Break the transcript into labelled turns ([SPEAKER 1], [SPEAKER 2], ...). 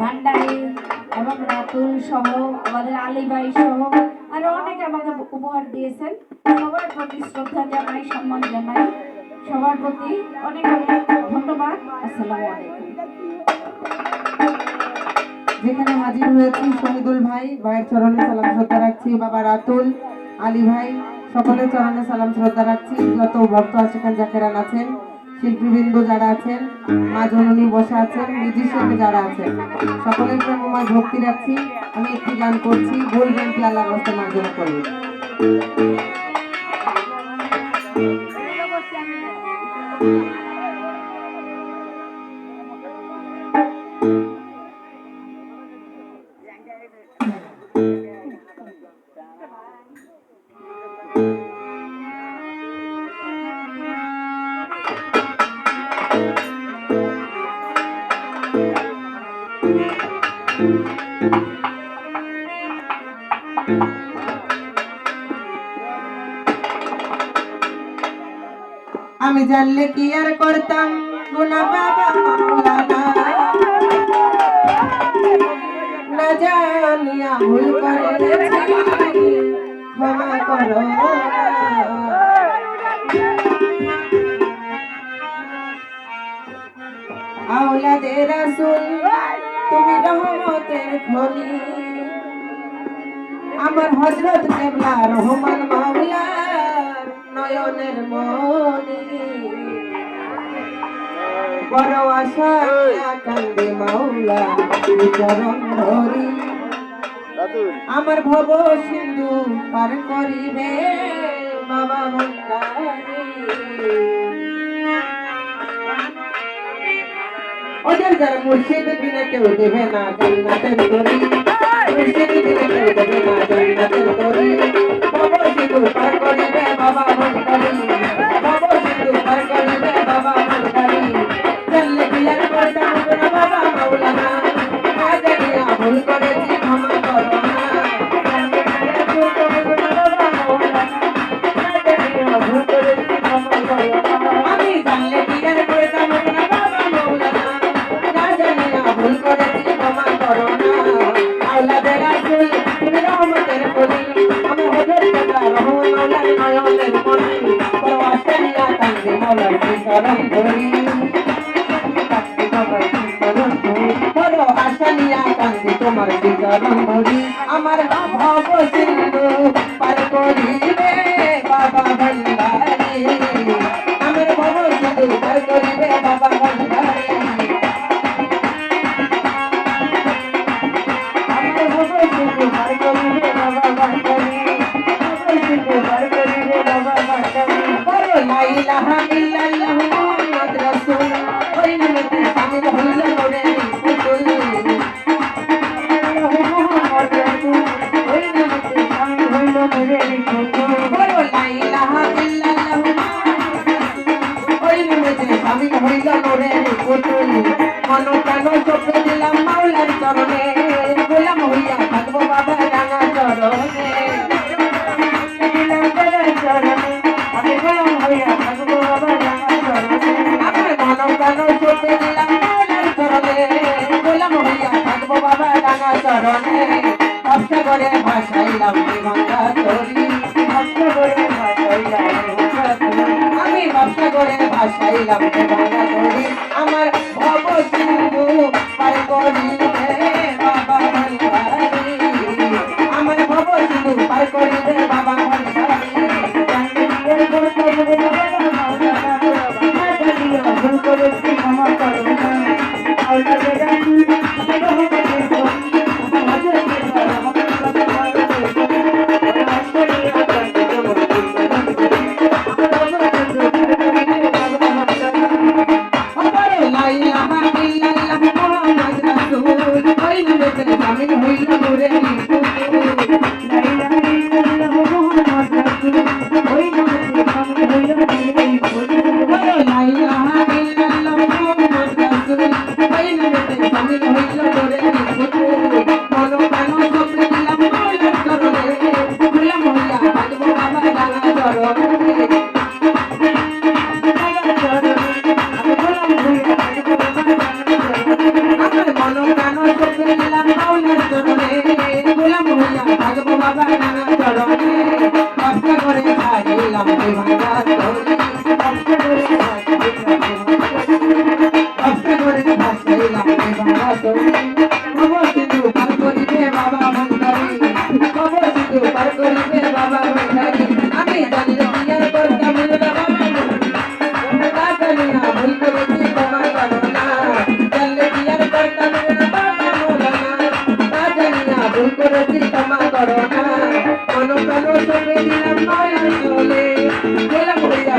[SPEAKER 1] ভান্ডারী এবং রাতুল সহ আমাদের আলী ভাই সহ আরো অনেকে আমাকে উপহার দিয়েছেন। সবার প্রতি শ্রদ্ধা জানাই, সম্মান জানাই, সবার প্রতি অনেক অনেক ধন্যবাদ। আসসালামু আলাইকুম।
[SPEAKER 2] যেখানে হাজির হয়েছি শহীদুল ভাই, ভাইয়ের চরণে সালাম শ্রদ্ধা রাখছি। বাবা রাতুল, আলী ভাই, সকলের চরণে সালাম শ্রদ্ধা রাখছি। যত ভক্ত আশিকান জাকেরান আছেন, শিল্পীবৃন্দ যারা আছেন, মা জননী বসা আছেন, মিউজিশিয়ান যারা আছেন, সকলের প্রেমময় ভক্তি রাখছি। আমি একটি গান করছি, ভুল গানটি আল্লাহর রাস্তায় মার্জনা করব। আমি জানলে কি আর করতাম গুনাহ বাবা মাওলানা, না জানিয়া ভুল করেছি ক্ষমা করো। আওলাদে রাসূল তুমি রহমতের খনি, আমার হযরত কেবলা রহমান মাওলা নয়নের মনি। বড় আশা কান্দে মাওলা চরণ ধরি, আমার ভব সিন্ধু পার করিবে বাবা ভান্ডারী। ওদের যারা মুর্শিদ বিনা কেউ দেবে না জান্নাতের তরি, মুর্শিদ বিনা কেউ দেবে না জান্নাতের তরি। ভব সিন্ধু পার করিবে বাবা ভান্ডারী, ভব সিন্ধু পার করিবে বাবা ভান্ডারী। জানলে কি আর করতাম গুনাহ বাবা মাওলানা, না জানিয়া ভুল করেছি ক্ষমা করো না। আমি জানলে কি আর করতাম গুনাহ বাবা মাওলানা, না জানিয়া ভুল করেছি ক্ষমা করো না। আওলাদে রাসূল তুমি রহমতের খনি, আমি হযরত কেবলা রহমান মাওলার নয়নের মনি। বড় আশা নিয়া কান্দে মাওলার চরণ ধরি, বড় আশা নিয়া কান্দে তোমার চরণ ধরি। আমার ভব সিন্ধু পার করিবে বাবা ভান্ডারী, আমার ভব সিন্ধু পার করিবে বাবা ভান্ডারী। আমার ভব সিন্ধু পার করিবে বাবা ভান্ডারী, ভব সিন্ধু পার করিবে বাবা ভান্ডারী। বলো লা ইলাহা ইল্লাল্লাহু মুহাম্মাদুর রাসূল, ওই নামেতে শামিল হইল নূরের পুতুল। বলো লা ইলাহা ইল্লাল্লাহু, ওই নামেতে শামিল হইল নূরের পুতুল। মন প্রাণ সব দিলাম মাওলার চরণে, গোলাম হইয়া থাকবো বাবা রাঙা চরণে। আমি গোলাম হইয়া থাকবো বাবা রাঙা চরণে, আমার মন প্রাণ সব দিলাম মাওলার চরণে, গোলাম হইয়া থাকবো বাবা রাঙা চরণে। ভক্ত করে ভাসাইলাম গঙ্গা তরি, ভক্ত করে ভাসাইলাম গঙ্গা তরি, আমি ভক্ত করে ভাসাইলাম গঙ্গা তরি। আমার ভব সিন্ধু পার করিবে বাবা ভান্ডারী, আমার ভব সিন্ধু পার করিবে বাবা ভান্ডারী। ভুল করেছি ক্ষমা করো না। আওলাদে রাসূল তুমি রহমতের খনি, আমার করো না, মন প্রাণ সবে দিলাম মায়ের চলে, গোলাম হইয়া